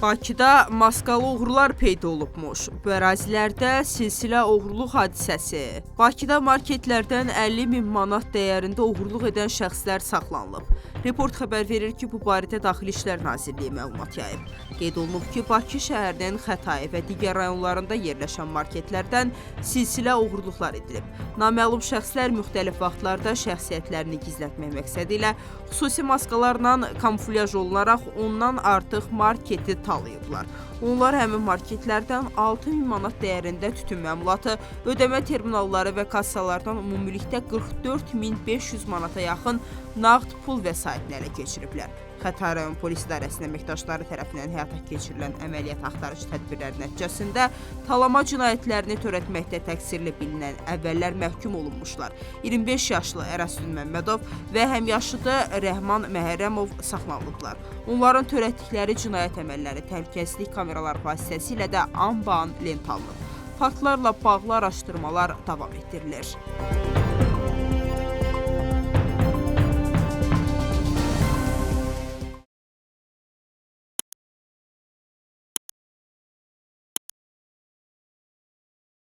Bakıda maskalı oğrular peyda olubmuş. Bu ərazilərdə silsilə oğurluq hadisəsi. Bakıda marketlərdən 50 min manat dəyərində oğurluq edən şəxslər saxlanılıb. Report xəbər verir ki, bu barədə Daxili İşlər Nazirliyi məlumat yayıb. Qeyd olunub ki, Bakı şəhərinin Xətai və digər rayonlarında yerləşən marketlərdən silsilə oğurluqlar edilib. Naməlum şəxslər müxtəlif vaxtlarda şəxsiyyətlərini gizlətmək məqsədi ilə xüsusi maskalarla kamuflyaj olunaraq ondan artıq marketi talayıblar. Onlar həmin marketlərdən 6000 manat dəyərində tütün məmulatı, ödəmə terminalları və kassalardan ümumilikdə 44500 manata yaxın nağd pul vəsaitini ələ keçiriblər. Xətai rayon polis idarəsinin əməkdaşları tərəfindən həyata keçirilən əməliyyat axtarış tədbirləri nəticəsində talama cinayətlərini törətməkdə təqsirli bilinən əvvəllər məhkum olunmuşlar. 25 yaşlı Ərəsdün Məmmədov və həmyaşıdı Rəhman Məhərrəmov saxlanılıblar. Onların törətdikləri cinayət əməlləri təhlükəsizlik kameraları vasitəsilə də an-ban lent alınıb. Faktlarla bağlı araşdırmalar davam etdirilir.